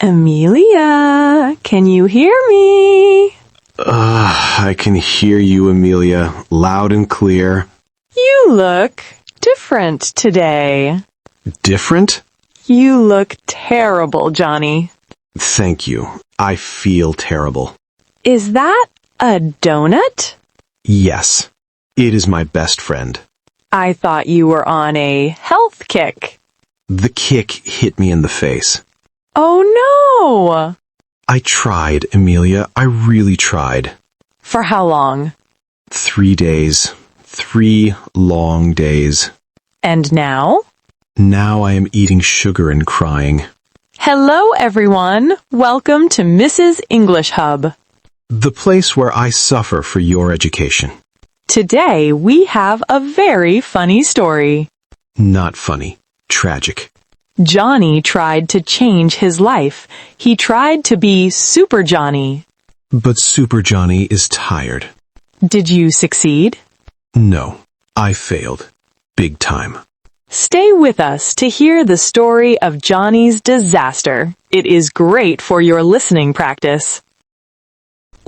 Amelia, can you hear me? I can hear you, Amelia, loud and clear. You look different today. Different? You look terrible, Johnny. Thank you. I feel terrible. Is that a donut? Yes, it is my best friend. I thought you were on a health kick. The kick hit me in the face. Oh no! I tried, Amelia. I really tried. For how long? 3 days. 3 long days. And now? Now I am eating sugar and crying. Hello, everyone. Welcome to Mrs. English Hub. The place where I suffer for your education. Today, we have a very funny story. Not funny. Tragic. Johnny tried to change his life. He tried to be Super Johnny. But Super Johnny is tired. Did you succeed? No, I failed. Big time. Stay with us to hear the story of Johnny's disaster. It is great for your listening practice.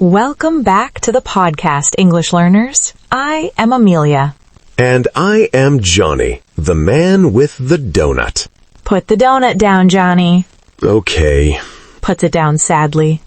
Welcome back to the podcast, English learners. I am Amelia. And I am Johnny, the man with the donut. Put the donut down, Johnny. Okay. Puts it down sadly.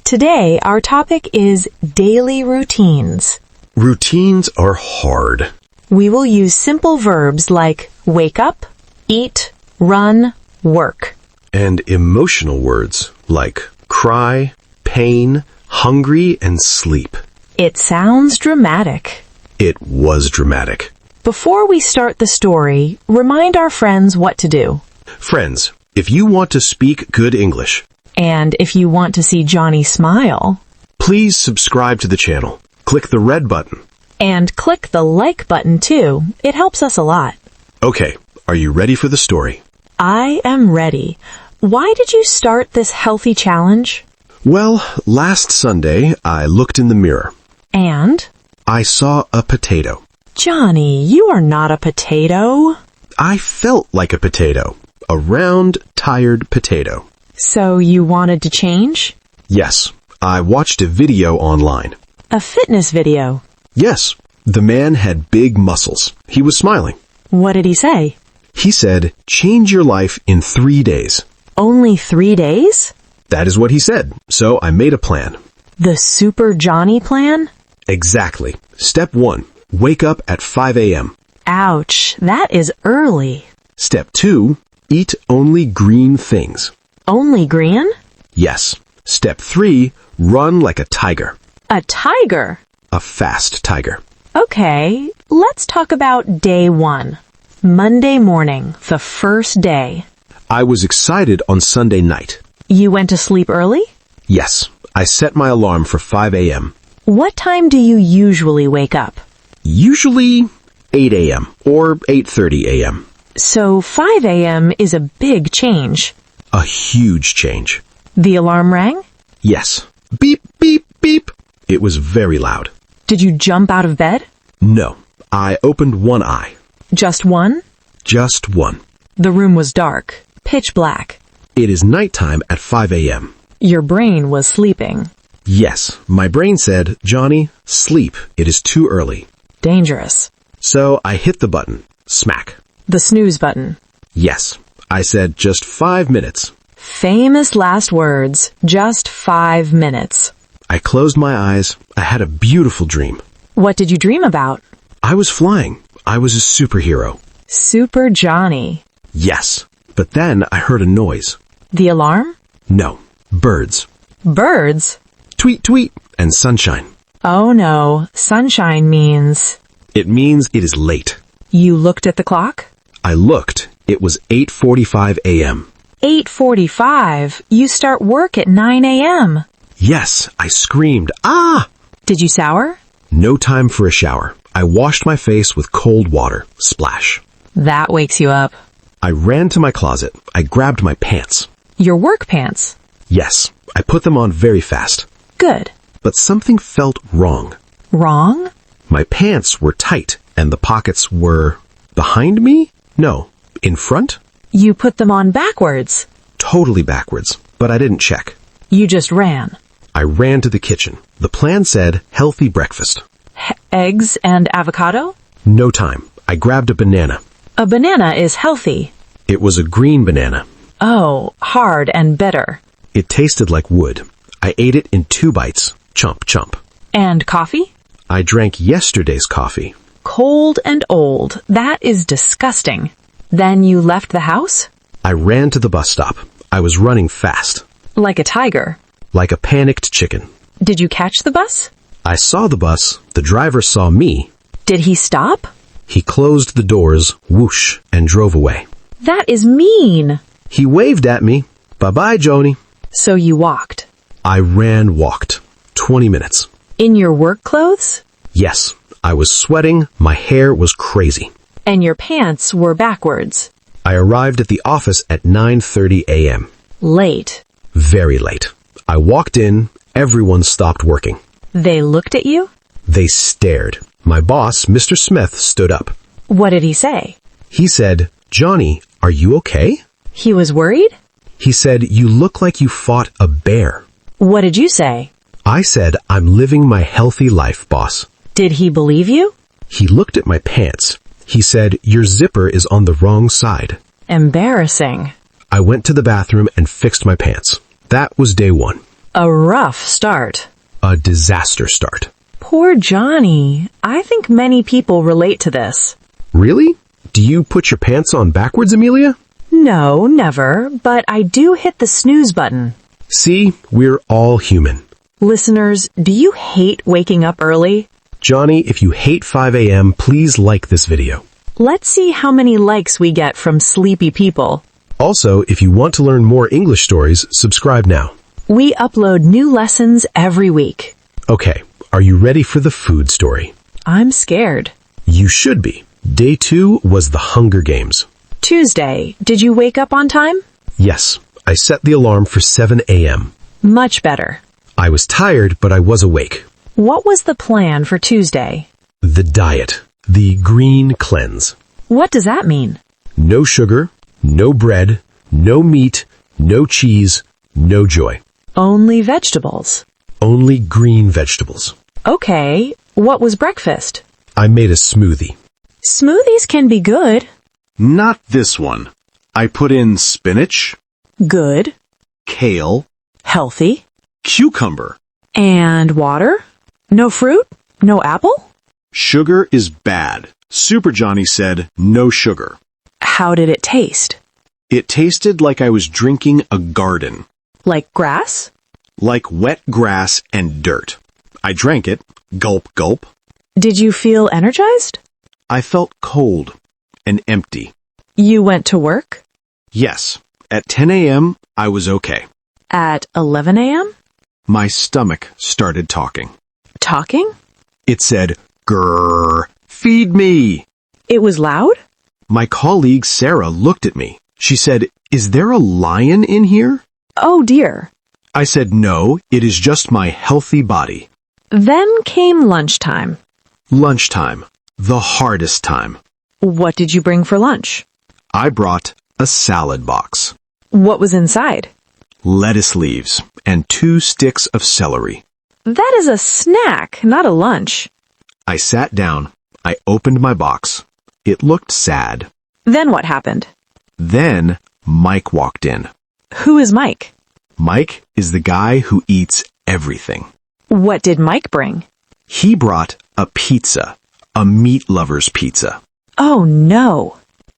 Today, our topic is daily routines. Routines are hard. We will use simple verbs like wake up, eat, run, work. And emotional words like cry, pain, hungry, and sleep. It sounds dramatic. It was dramatic. Before we start the story, remind our friends what to do. Friends, if you want to speak good English, And if you want to see Johnny smile, please subscribe to the channel. Click the red button. and click the like button too. It helps us a lot. Okay, are you ready for the story? I am ready. Why did you start this healthy challenge? Well, last Sunday, I looked in the mirror. And? I saw a potato. Johnny, you are not a potato. I felt like a potato. A round, tired potato. So you wanted to change? Yes, I watched a video online. A fitness video. Yes, the man had big muscles. He was smiling. What did he say? He said, change your life in 3 days. Only 3 days? That is what he said, so I made a plan. The Super Johnny plan? Exactly. Step 1, wake up at 5 a.m. Ouch, that is early. Step 2, eat only green things. Only green? Yes. Step 3, run like a tiger. A tiger? A fast tiger. Okay, let's talk about day 1. Monday morning, the first day. I was excited on Sunday night. You went to sleep early? Yes, I set my alarm for 5 a.m. What time do you usually wake up? Usually 8 a.m. or 8:30 a.m. So 5 a.m. is a big change. A huge change. The alarm rang? Yes. Beep, beep, beep. It was very loud. Did you jump out of bed? No, I opened one eye. Just one? Just one. The room was dark, pitch black. It is nighttime at 5 a.m. Your brain was sleeping. Yes, my brain said, Johnny, sleep. It is too early. Dangerous. So I hit the button. Smack. The snooze button. Yes, I said just 5 minutes. Famous last words. Just 5 minutes. I closed my eyes. I had a beautiful dream. What did you dream about? I was flying. I was a superhero. Super Johnny. Yes, but then I heard a noise. The alarm? No, birds. Birds? Tweet, tweet, and sunshine. Oh no, sunshine means... It means it is late. You looked at the clock? I looked. It was 8:45 a.m. 8:45? You start work at 9 a.m. Yes, I screamed, ah! Did you shower? No time for a shower. I washed my face with cold water. Splash. That wakes you up. I ran to my closet. I grabbed my pants. Your work pants? Yes, I put them on very fast. Good. But something felt wrong. Wrong? My pants were tight, and the pockets were behind me? No, in front? You put them on backwards. Totally backwards. but I didn't check. You just ran. I ran to the kitchen. The plan said healthy breakfast. Eggs and avocado? No time. I grabbed a banana. A banana is healthy. It was a green banana. Oh, hard and bitter. It tasted like wood. I ate it in 2 bites. Chomp, chomp. And coffee? I drank yesterday's coffee. Cold and old. That is disgusting. Then you left the house? I ran to the bus stop. I was running fast. Like a tiger. Like a panicked chicken. Did you catch the bus? I saw the bus. The driver saw me. Did he stop? He closed the doors, whoosh, and drove away. That is mean. He waved at me. Bye-bye, Joni. So you walked. I walked. 20 minutes. In your work clothes? Yes, I was sweating. My hair was crazy. And your pants were backwards. I arrived at the office at 9:30 a.m. Late. Very late. I walked in. Everyone stopped working. They looked at you? They stared. My boss, Mr. Smith, stood up. What did he say? He said, "Johnny, are you okay?" He was worried? He said, "You look like you fought a bear." What did you say? I said, "I'm living my healthy life, boss." Did he believe you? He looked at my pants. He said, "Your zipper is on the wrong side." Embarrassing. I went to the bathroom and fixed my pants. That was day 1. A rough start. A disaster start. Poor Johnny. I think many people relate to this. Really? Do you put your pants on backwards, Amelia? No, never, but I do hit the snooze button. See, we're all human. Listeners, do you hate waking up early? Johnny, if you hate 5 a.m., please like this video. Let's see how many likes we get from sleepy people. Also, if you want to learn more English stories, subscribe now. We upload new lessons every week. Okay, are you ready for the food story? I'm scared. You should be. Day 2 was the Hunger Games. Tuesday, did you wake up on time? Yes, I set the alarm for 7 a.m. Much better. I was tired, but I was awake. What was the plan for Tuesday? The diet. The green cleanse. What does that mean? No sugar, no bread, no meat, no cheese, no joy. Only vegetables. Only green vegetables. Okay, what was breakfast? I made a smoothie. Smoothies can be good. Not this one. I put in spinach, Good. kale, Healthy. cucumber. And water? No fruit? No apple? Sugar is bad. Super Johnny said no sugar. How did it taste? It tasted like I was drinking a garden. Like grass? Like wet grass and dirt. I drank it. Gulp, gulp. Did you feel energized? I felt cold and empty. You went to work? Yes, at 10 a.m., I was okay. At 11 a.m.? My stomach started talking. Talking? It said, "Grrr, feed me." It was loud? My colleague Sarah looked at me. She said, "Is there a lion in here?" Oh dear. I said, "No, it is just my healthy body." Then came lunchtime. Lunchtime, the hardest time. What did you bring for lunch? I brought a salad box, What was inside? lettuce leaves, and 2 sticks of celery. That is a snack, not a lunch. I sat down. I opened my box. It looked sad. Then what happened? Then Mike walked in. Who is Mike? Mike is the guy who eats everything. What did Mike bring? He brought a pizza, a meat lover's pizza. Oh no.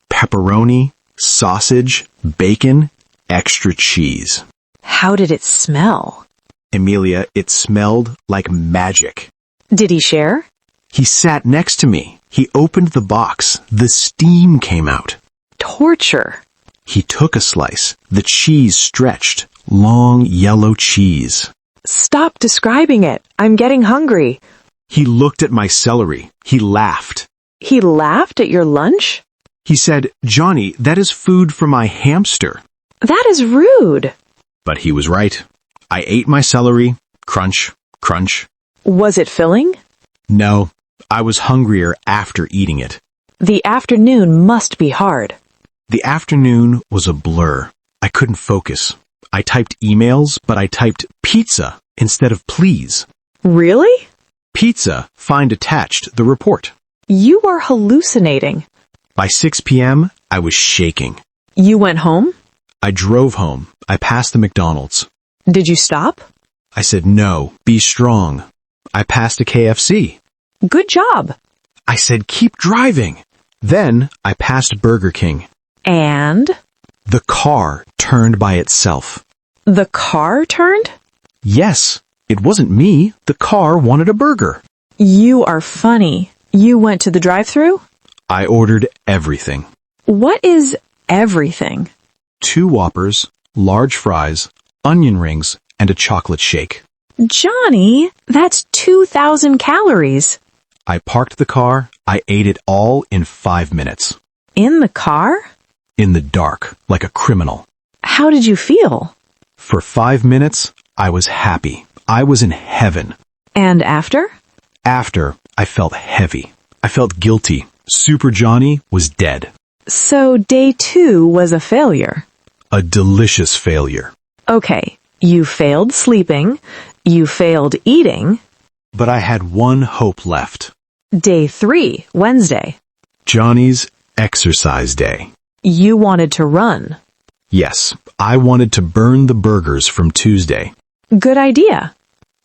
Pepperoni, sausage, bacon, extra cheese. How did it smell? Amelia, it smelled like magic. Did he share? He sat next to me. He opened the box. The steam came out. Torture. He took a slice. The cheese stretched. Long yellow cheese. Stop describing it. I'm getting hungry. He looked at my celery. He laughed. He laughed at your lunch? He said, "Johnny, that is food for my hamster." That is rude. But he was right. I ate my celery. Crunch, crunch. Was it filling? No, I was hungrier after eating it. The afternoon must be hard. The afternoon was a blur. I couldn't focus. I typed emails, but I typed pizza instead of please. Really? Pizza, find attached the report. You are hallucinating. By 6 p.m., I was shaking. You went home? I drove home. I passed the McDonald's. Did you stop? I said, no, be strong. I passed a KFC. Good job. I said, keep driving. Then I passed Burger King. And? The car turned by itself. The car turned? Yes, it wasn't me. The car wanted a burger. You are funny. You went to the drive-thru? I ordered everything. What is everything? 2 Whoppers, large fries, onion rings, and a chocolate shake. Johnny, that's 2,000 calories. I parked the car. I ate it all in 5 minutes. In the car? In the dark, like a criminal. How did you feel? For 5 minutes, I was happy. I was in heaven. And after? After, I felt heavy. I felt guilty. Super Johnny was dead. So day 2 was a failure. A delicious failure. Okay, you failed sleeping, you failed eating. But I had one hope left. Day 3, Wednesday. Johnny's exercise day. You wanted to run. Yes, I wanted to burn the burgers from Tuesday. Good idea.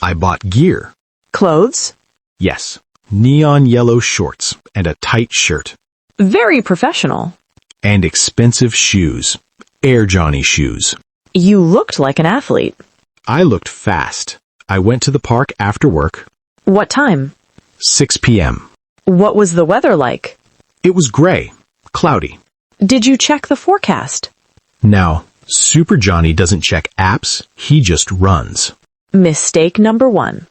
I bought gear. Clothes? Yes, neon yellow shorts and a tight shirt. Very professional. And expensive shoes. Air Johnny shoes. You looked like an athlete. I looked fast. I went to the park after work. What time? 6 p.m. What was the weather like? It was gray, cloudy. Did you check the forecast? Now, Super Johnny doesn't check apps, he just runs. Mistake number 1.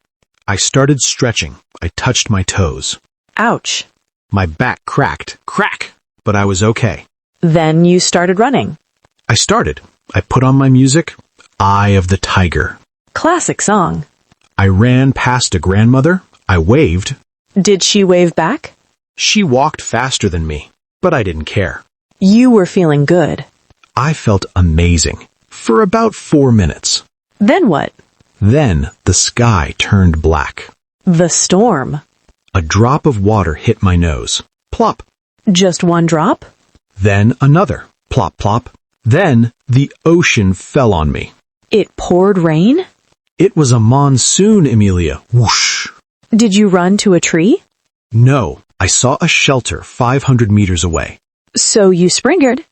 I started stretching. I touched my toes. Ouch. My back cracked. Crack! But I was okay. Then you started running. I started. I put on my music. Eye of the Tiger. Classic song. I ran past a grandmother. I waved. Did she wave back? She walked faster than me, but I didn't care. You were feeling good. I felt amazing for about 4 minutes. Then what? Then the sky turned black. The storm. A drop of water hit my nose. Plop. Just one drop? Then another. Plop, plop. Then the ocean fell on me. It poured rain? It was a monsoon, Amelia. Whoosh. Did you run to a tree? No, I saw a shelter 500 meters away. So you springered.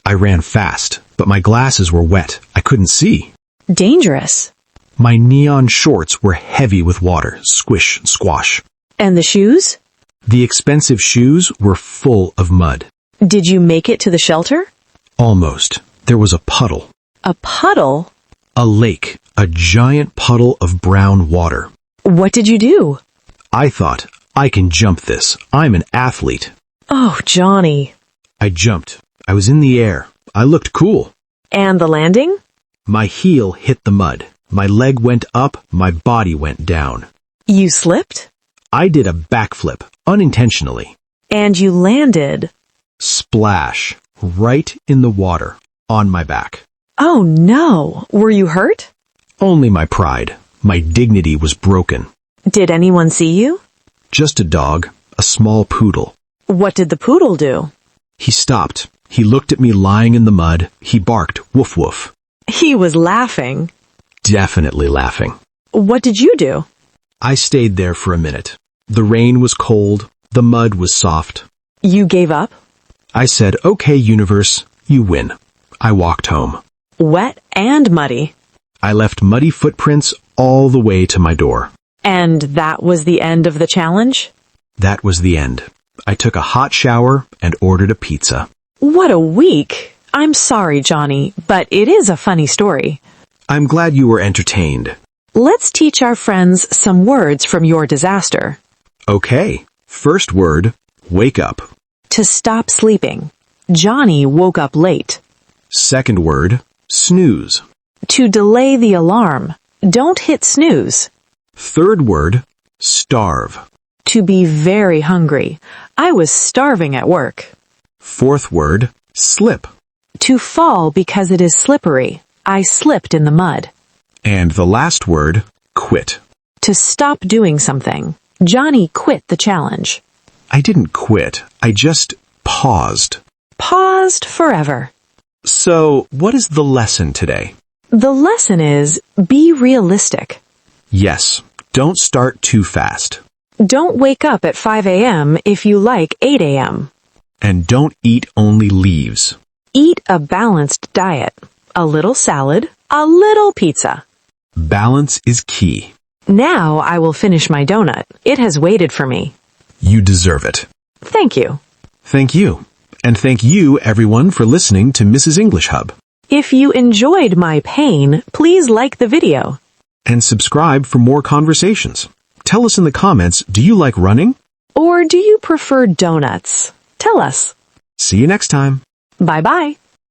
I ran fast, but my glasses were wet. I couldn't see. Dangerous. My neon shorts were heavy with water. Squish, squash. And the shoes? The expensive shoes were full of mud. Did you make it to the shelter? Almost. There was a puddle. A puddle? A lake. A giant puddle of brown water. What did you do? I thought, I can jump this. I'm an athlete. Oh, Johnny. I jumped. I was in the air. I looked cool. And the landing? My heel hit the mud. My leg went up. My body went down. You slipped? I did a backflip, unintentionally. And you landed. Splash. Right in the water. On my back. Oh no. Were you hurt? Only my pride. My dignity was broken. Did anyone see you? Just a dog. A small poodle. What did the poodle do? He stopped. He looked at me lying in the mud. He barked, woof woof. He was laughing. Definitely laughing. What did you do? I stayed there for a minute. The rain was cold. The mud was soft. You gave up? I said, okay, universe, you win. I walked home. Wet and muddy. I left muddy footprints all the way to my door. And that was the end of the challenge? That was the end. I took a hot shower and ordered a pizza. What a week. I'm sorry, Johnny, but it is a funny story. I'm glad you were entertained. Let's teach our friends some words from your disaster. Okay. First word, wake up. To stop sleeping. Johnny woke up late. Second word, snooze. To delay the alarm. Don't hit snooze. Third word, starve. To be very hungry. I was starving at work. Fourth word, slip. To fall because it is slippery. I slipped in the mud. And the last word, quit. To stop doing something. Johnny quit the challenge. I didn't quit. I just paused. Paused forever. So, what is the lesson today? The lesson is be realistic. Yes, don't start too fast. Don't wake up at 5 a.m. if you like 8 a.m. And don't eat only leaves. Eat a balanced diet. A little salad, a little pizza. Balance is key. Now I will finish my donut. It has waited for me. You deserve it. Thank you. Thank you. And thank you, everyone, for listening to Mrs. English Hub. If you enjoyed my pain, please like the video. And subscribe for more conversations. Tell us in the comments, do you like running? Or do you prefer donuts? Tell us. See you next time. Bye-bye.